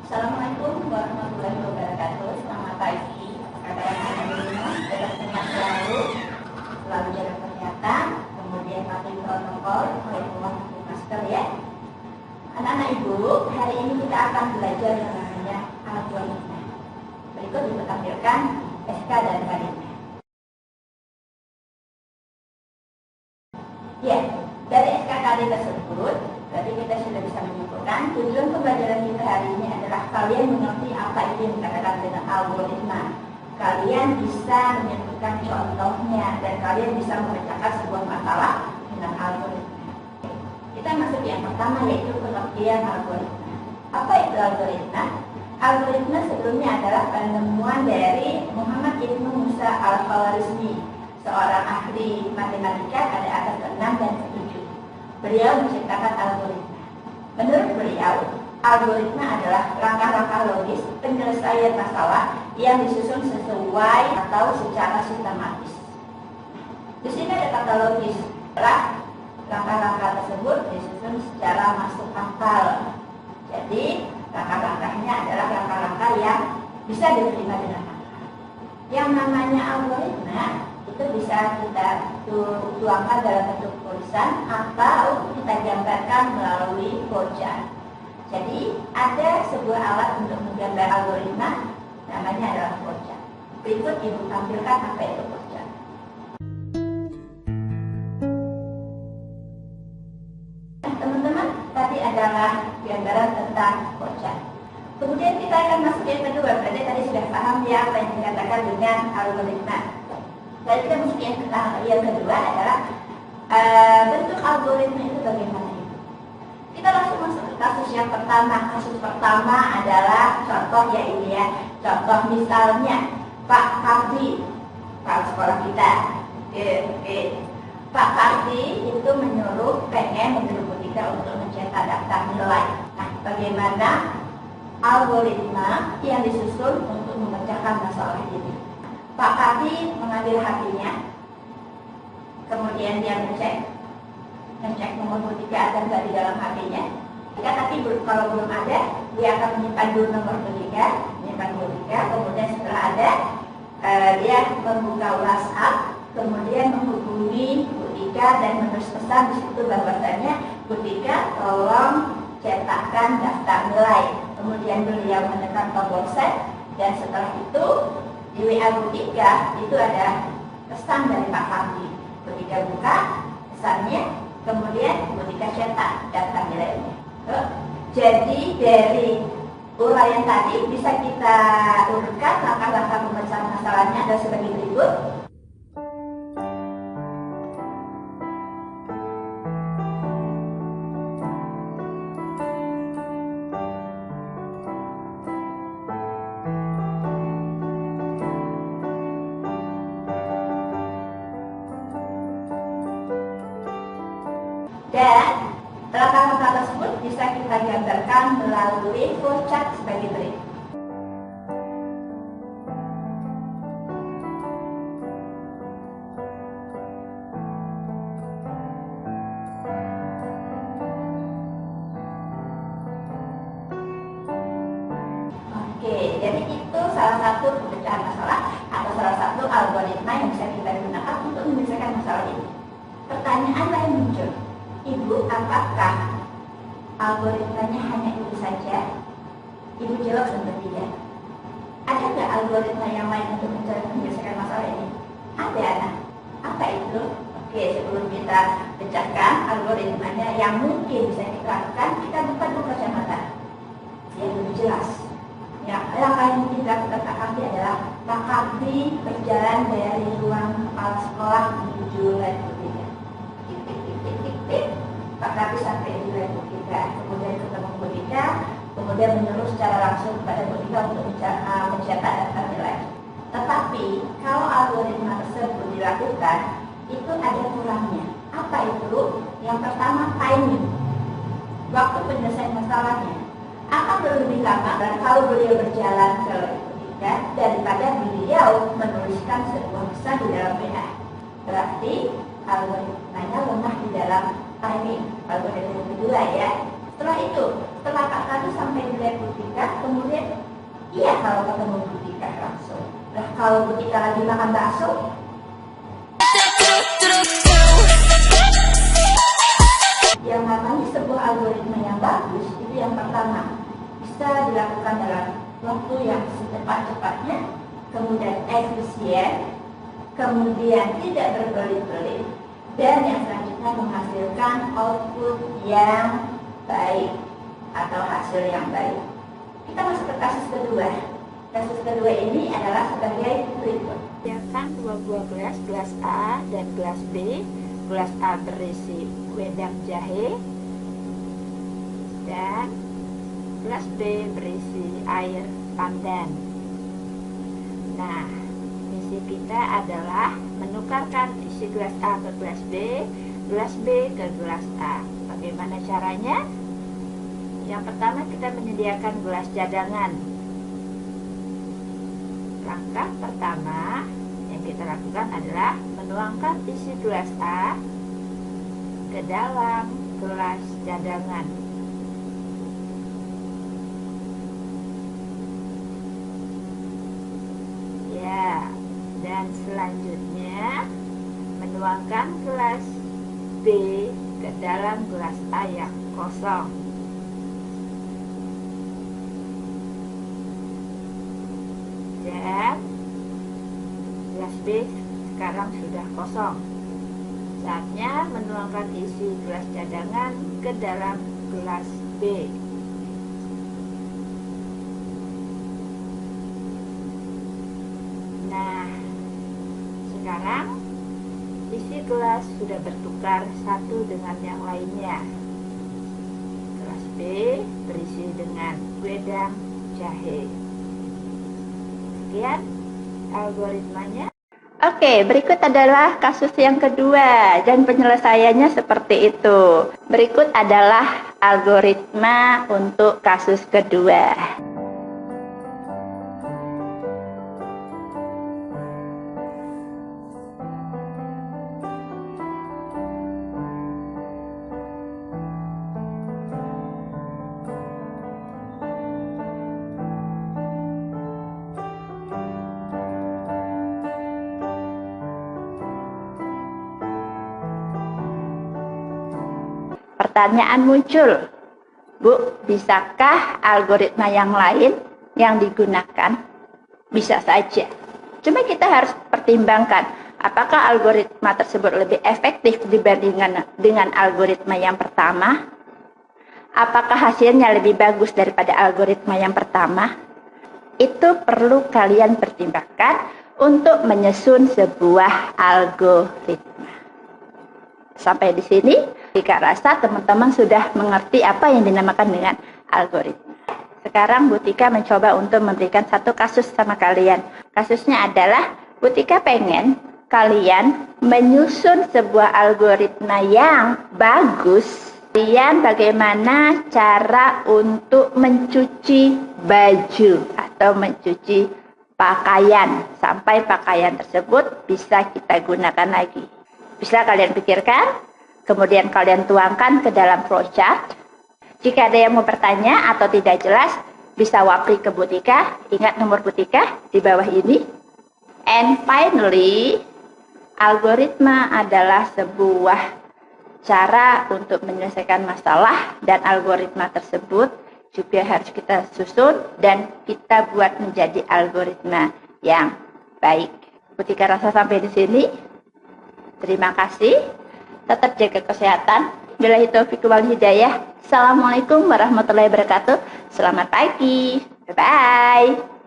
Assalamualaikum warahmatullahi wabarakatuh. Selamat pagi. Kabar minum, tetap sehat selalu jaga kesehatan, kemudian patuhi protokol, menggunakan masker ya. Anak-anak ibu, hari ini kita akan belajar yang namanya algoritma. Berikut ditampilkan SK dan Karimnya. Ya, dari SKKD tersebut, berarti kita sudah bisa menyimpulkan tujuan pembelajaran kita hari ini adalah kalian mengerti apa itu yang dikatakan dengan algoritma. Kalian bisa menyebutkan contohnya dan kalian bisa memecahkan sebuah masalah dengan algoritma. Kita masuk yang pertama, yaitu pengertian algoritma. Apa itu algoritma? Algoritma sebelumnya adalah penemuan dari Muhammad Ibnu Musa Al-Khwarizmi, seorang ahli matematika pada abad ke-6 dan ke-7. Beliau menciptakan algoritma. Menurut beliau, algoritma adalah langkah-langkah logis penyelesaian masalah yang disusun sesuai atau secara sistematis. Di sini ada kata logis. Langkah-langkah tersebut disusun secara masuk akal. Jadi, langkah-langkahnya adalah langkah-langkah yang bisa diterima dengan akal. Yang namanya algoritma itu bisa kita tuangkan dalam bentuk tulisan atau kita gambarkan melalui flowchart. Jadi ada sebuah alat untuk menggambar algoritma, namanya adalah flowchart. Berikut ibu tampilkan apa itu flowchart. Nah, teman-teman, tadi adalah gambaran tentang flowchart. Kemudian kita akan masuk yang kedua. Berarti tadi sudah paham ya apa yang dikatakan dengan algoritma. Lalu kita masuk yang kedua adalah bentuk algoritma itu bagaimana itu. Kita langsung masuk ke kasus yang pertama. Kasus pertama adalah contoh ya ini ya. Contoh misalnya Pak Kardi, kepala sekolah kita. Pak Kardi itu pengen menyuruh kita untuk mencetak daftar nilai. Nah, bagaimana algoritma yang disusun untuk memecahkan masalah ini? Pak Kardi mengambil HP-nya, kemudian dia ngecek nomor botika ada nggak di dalam HP-nya. Tapi kalau belum ada, dia akan menyimpan dulu nomor botika, kemudian setelah ada, dia membuka WhatsApp, kemudian menghubungi botika dan menulis pesan di situ bahwasanya botika tolong cetakkan daftar nilai. Kemudian beliau menekan tombol send dan setelah itu di WA botika itu ada pesan dari Pak Kardi. Botika buka pesannya, kemudian botika cetak daftar nilainya. Jadi dari uraian tadi bisa kita urutkan langkah-langkah pemecahan masalahnya ada sebagai berikut. Dan langkah-langkah tersebut bisa kita gambarkan melalui flowchart sebagai berikut. Oke, jadi itu salah satu pemecahan masalah atau salah satu algoritma yang bisa kita gunakan untuk menyelesaikan masalah ini. Pertanyaan lain muncul. Ibu, apakah algoritmanya hanya itu saja? Ibu jawab tentu tidak. Ada nggak algoritma yang lain untuk menyelesaikan masalah ini? Ada, anak. Apa itu? Oke, sebelum kita pecahkan algoritmanya yang mungkin bisa kita lakukan, kita buka dulu kacamata. Yang lebih jelas. Ya, langkah yang mungkin dilakukan Pak Kardi adalah Pak Kardi berjalan dari ruang kepala sekolah menuju lab. Pak Kardi sampai di lab botika, kemudian ketemu botika, kemudian menyuruh secara langsung kepada botika untuk mencetak daftar nilai. Tetapi kalau algoritma tersebut dilakukan, itu ada kurangnya. Apa itu? Yang pertama, timing. Waktu penyelesaian masalahnya akan lebih lama kalau beliau berjalan ke botika daripada beliau menuliskan sebuah pesan di dalam WA. Berarti algoritmanya lemah di dalam timing. Algoritma kedua ya. Setelah itu, setelah Kak Tadi sampai di lab Butika, kemudian iya kalau ketemu Butika langsung. Nah, kalau Butika lagi makan bakso, yang namanya sebuah algoritma yang bagus itu yang pertama bisa dilakukan dalam waktu yang secepat-cepatnya, kemudian efisien, kemudian tidak berbelit-belit, dan yang selanjutnya menghasilkan output yang baik atau hasil yang baik. Kita masuk ke kasus kedua. Kasus kedua ini adalah sebagai berikut. Siapkan dua buah gelas, gelas A dan gelas B. Gelas A berisi wedang jahe dan gelas B berisi air pandan. Nah, misi kita adalah menukarkan isi gelas A ke gelas B ke gelas A. Bagaimana caranya? Yang pertama, kita menyediakan gelas cadangan. Langkah pertama yang kita lakukan adalah menuangkan isi gelas A ke dalam gelas cadangan. Ya, dan selanjutnya menuangkan gelas B ke dalam gelas A yang kosong. Dan gelas B sekarang sudah kosong. Saatnya menuangkan isi gelas cadangan ke dalam gelas B. Nah, sekarang isi gelas sudah bertukar satu dengan yang lainnya. Gelas B berisi dengan wedang jahe. Sekian algoritmanya. Oke, berikut adalah kasus yang kedua dan penyelesaiannya seperti itu. Berikut adalah algoritma untuk kasus kedua. Pertanyaan muncul, Bu, bisakah algoritma yang lain yang digunakan? Bisa saja. Cuma kita harus pertimbangkan, apakah algoritma tersebut lebih efektif dibandingkan dengan algoritma yang pertama? Apakah hasilnya lebih bagus daripada algoritma yang pertama? Itu perlu kalian pertimbangkan untuk menyusun sebuah algoritma. Sampai di sini, Tika rasa teman-teman sudah mengerti apa yang dinamakan dengan algoritma. Sekarang Bu Tika mencoba untuk memberikan satu kasus sama kalian. Kasusnya adalah Bu Tika pengen kalian menyusun sebuah algoritma yang bagus. Kalian bagaimana cara untuk mencuci baju atau mencuci pakaian sampai pakaian tersebut bisa kita gunakan lagi. Bisa kalian pikirkan, kemudian kalian tuangkan ke dalam flowchart. Jika ada yang mau bertanya atau tidak jelas, bisa wapri ke Bu Tika. Ingat nomor Bu Tika di bawah ini. And finally, algoritma adalah sebuah cara untuk menyelesaikan masalah, dan algoritma tersebut juga harus kita susun dan kita buat menjadi algoritma yang baik. Bu Tika rasa sampai di sini. Terima kasih. Tetap jaga kesehatan. Billahi taufiq wal hidayah. Assalamualaikum warahmatullahi wabarakatuh. Selamat pagi. Bye-bye.